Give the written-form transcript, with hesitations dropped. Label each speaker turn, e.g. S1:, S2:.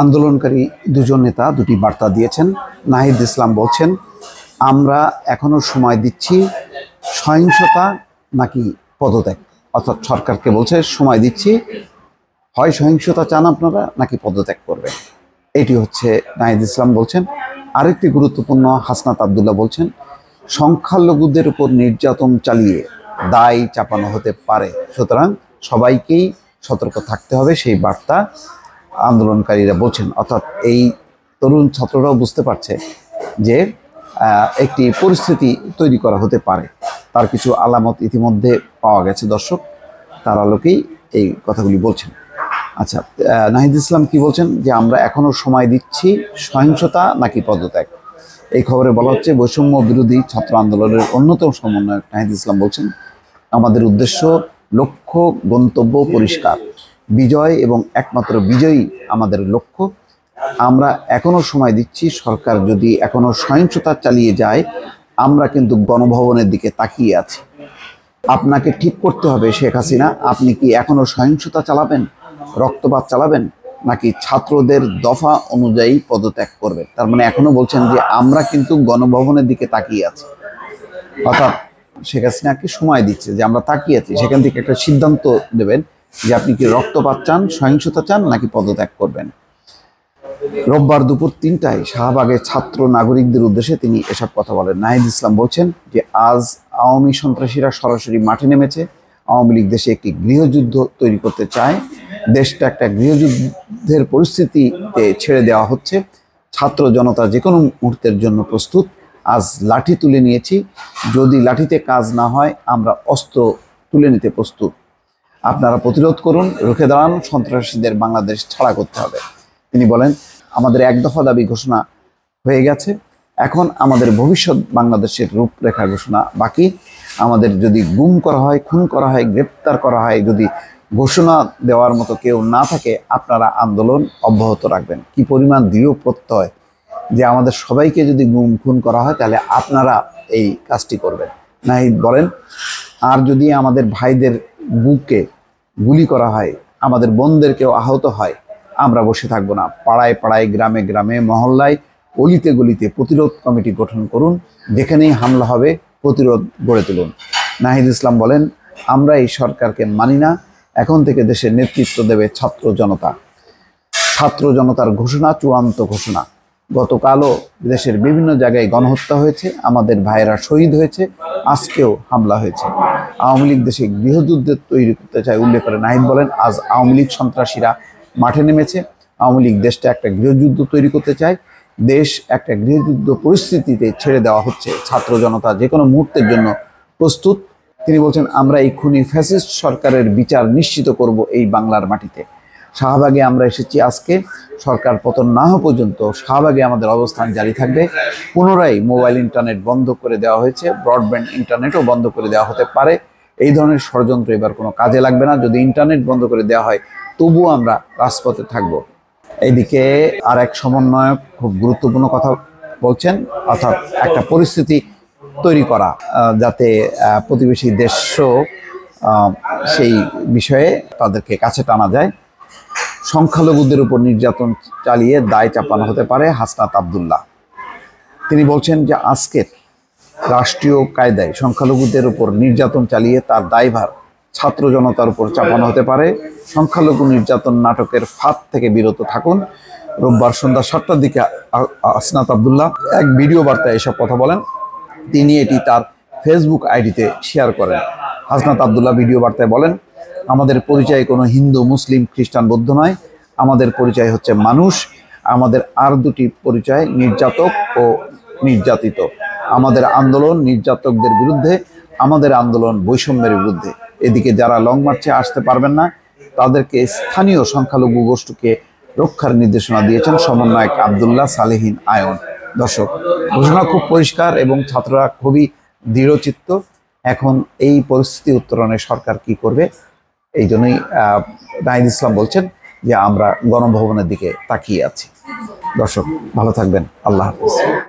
S1: আন্দোলনকারী দুজন নেতা দুটি বার্তা দিয়েছেন। নাহিদ ইসলাম বলছেন, আমরা এখনো সময় দিচ্ছি সহিংসতা নাকি পদত্যাগ। অর্থাৎ সরকারকে বলছে সময় দিচ্ছি, হয় সহিংসতা চান আপনারা নাকি পদত্যাগ করবেন। এটি হচ্ছে নাহিদ ইসলাম বলছেন। আরেকটি গুরুত্বপূর্ণ হাসনাত আবদুল্লাহ বলছেন, সংখ্যালঘুদের উপর নির্যাতন চালিয়ে দায় চাপানো হতে পারে, সুতরাং সবাইকেই সতর্ক থাকতে হবে, সেই বার্তা আন্দোলনকারীরা বলছেন। অর্থাৎ এই তরুণ ছাত্ররাও বুঝতে পারছে যে একটি পরিস্থিতি তৈরি করা হতে পারে, তার কিছু আলামত ইতিমধ্যে পাওয়া গেছে। দর্শক, তার আলোকেই এই কথাগুলি বলছেন। আচ্ছা, নাহিদ ইসলাম কি বলছেন যে আমরা এখনো সময় দিচ্ছি সহিংসতা নাকি পদত্যাগ। এই খবরে বলা হচ্ছে, বৈষম্য বিরোধী ছাত্র আন্দোলনের অন্যতম সমন্বয়ক নাহিদ ইসলাম বলছেন, আমাদের উদ্দেশ্য, লক্ষ্য, গন্তব্য পরিষ্কার, বিজয় এবং একমাত্র বিজয়ী আমাদের লক্ষ্য। আমরা এখনো সময় দিচ্ছি, সরকার যদি এখনো সহিংসতা চালিয়ে যায় আমরা কিন্তু গণভবনের দিকে তাকিয়ে আছি। আপনাকে ঠিক করতে হবে শেখ হাসিনা, আপনি কি এখনো সহিংসতা চালাবেন, রক্তপাত চালাবেন, নাকি ছাত্রদের দফা অনুযায়ী পদত্যাগ করবেন। তার মানে এখনো বলছেন যে আমরা কিন্তু গণভবনের দিকে তাকিয়ে আছি। অর্থাৎ শেখ হাসিনাকে সময় দিচ্ছে যে আমরা তাকিয়ে আছি, সেখান থেকে একটা সিদ্ধান্ত দেবেন যে আপনি কি রক্তপাত চান, সহিংসতা চান, নাকি পদত্যাগ করবেন। রোববার দুপুর ৩টায় শাহবাগে ছাত্র নাগরিকদের উদ্দেশ্যে তিনি এসব কথা বলেন। নাহিদ ইসলাম বলছেন যে আজ আওয়ামী সন্ত্রাসীরা সরাসরি মাঠে নেমেছে। আওয়ামী লীগ দেশে একটি গৃহযুদ্ধ তৈরি করতে চায়, দেশটা একটা গৃহযুদ্ধের পরিস্থিতিতে ছেড়ে দেওয়া হচ্ছে। ছাত্র জনতা যে কোনো মুহূর্তের জন্য প্রস্তুত। আজ লাঠি তুলে নিয়েছি, যদি লাঠিতে কাজ না হয় আমরা অস্ত্র তুলে নিতে প্রস্তুত। আপনারা প্রতিরোধ করুন, রুখে দাঁড়ান, সন্ত্রাসীদের বাংলাদেশ ছাড়া করতে হবে। তিনি বলেন, আমাদের এক দফা দাবি ঘোষণা হয়ে গেছে, এখন আমাদের ভবিষ্যৎ বাংলাদেশের রূপরেখা ঘোষণা বাকি। আমাদের যদি গুম করা হয়, খুন করা হয়, গ্রেপ্তার করা হয়, যদি ঘোষণা দেওয়ার মতো কেউ না থাকে, আপনারা আন্দোলন অব্যাহত রাখবেন। কি পরিমাণ দৃঢ় প্রত্যয় যে আমাদের সবাইকে যদি গুম খুন করা হয় তাহলে আপনারা এই কাজটি করবেন। নাহিদ বলেন, আর যদি আমাদের ভাইদের বুকে গুলি করা হয়, আমাদের বোনদেরকেও আহত হয়, আমরা বসে থাকবো না। পাড়ায় পাড়ায়, গ্রামে গ্রামে, মহল্লায়, অলিতে গলিতে প্রতিরোধ কমিটি গঠন করুন, যেখানেই হামলা হবে প্রতিরোধ গড়ে তুলুন। নাহিদ ইসলাম বলেন, আমরা এই সরকারকে মানি না, এখন থেকে দেশের নেতৃত্ব দেবে ছাত্র জনতা। ছাত্র জনতার ঘোষণা চূড়ান্ত ঘোষণা। গতকালও দেশের বিভিন্ন জায়গায় গণহত্যা হয়েছে, আমাদের ভাইয়েরা শহীদ হয়েছে, আজকেও হামলা হয়েছে। আওয়ামী লীগ দেশে গৃহযুদ্ধ তৈরি করতে চায় উল্লেখ করে নাহিদ বলেন, আজ আওয়ামী লীগ সন্ত্রাসীরা মাঠে নেমেছে। আওয়ামী লীগ দেশটা একটা গৃহযুদ্ধ তৈরি করতে চায়, দেশ একটা গৃহযুদ্ধ পরিস্থিতিতে ছেড়ে দেওয়া হচ্ছে। ছাত্র জনতা যে কোনো মুহূর্তের জন্য প্রস্তুত। তিনি বলছেন, আমরা এই খুনি ফ্যাসিস্ট সরকারের বিচার নিশ্চিত করব এই বাংলার মাটিতে। শাহবাগে আমরা এসেছি আজকে, সরকার পতন না হওয়া পর্যন্ত শাহবাগে আমাদের অবস্থান জারি থাকবে। পুনরায় মোবাইল ইন্টারনেট বন্ধ করে দেওয়া হয়েছে, ব্রডব্যান্ড ইন্টারনেটও বন্ধ করে দেওয়া হতে পারে। এই ধরনের ষড়যন্ত্র এবার কোনো কাজে লাগবে না। যদি ইন্টারনেট বন্ধ করে দেওয়া হয় তবুও আমরা রাজপথে থাকব। এইদিকে আর এক সমন্বয়ক খুব গুরুত্বপূর্ণ কথা বলছেন, অর্থাৎ একটা পরিস্থিতি তৈরি করা যাতে প্রতিবেশী দেশও সেই বিষয়ে তাদেরকে কাছে টানা যায়। সংখ্যালঘুদের উপর নির্যাতন চালিয়ে দায় চাপানো হতে পারে হাসনাত আবদুল্লাহ। তিনি বলছেন যে আজকের রাষ্ট্রীয় কায়দায় সংখ্যালঘুদের উপর নির্যাতন চালিয়ে তার দায়ভার ছাত্র জনতার উপর চাপানো হতে পারে। সংখ্যালঘু নির্যাতন নাটকের ফাঁদ থেকে বিরত থাকুন। রোববার সন্ধ্যা 7টার দিকে হাসনাত আবদুল্লাহ এক ভিডিও বার্তায় এসব কথা বলেন। তিনি এটি তার ফেসবুক আইডিতে শেয়ার করেন। হাসনাত আবদুল্লাহ ভিডিও বার্তায় বলেন, আমাদের পরিচয় কোনো হিন্দু, মুসলিম, খ্রিস্টান, বৌদ্ধ নয়। আমাদের পরিচয় হচ্ছে মানুষ। আমাদের আর দুটি পরিচয়, নির্যাতক ও নির্যাতিত। আমাদের আন্দোলন নির্যাতকদের বিরুদ্ধে, আমাদের আন্দোলন বৈষম্যের বিরুদ্ধে। এদিকে যারা লং মার্চে আসতে পারবেন না তাদেরকে স্থানীয় সংখ্যালঘু গোষ্ঠীকে রক্ষার নির্দেশনা দিয়েছেন সমন্বয়ক আবদুল্লাহ সালেহীন আয়ন। দর্শক, ঘোষণা খুব পরিষ্কার এবং ছাত্ররা খুবই দৃঢ়চিত্ত। এখন এই পরিস্থিতি উত্তরণে সরকার কি করবে, এই জন্যই নাহিদ ইসলাম বলছেন যে আমরা গণভবনের দিকে তাকিয়ে আছি। দর্শক, ভালো থাকবেন। আল্লাহ হাফেজ।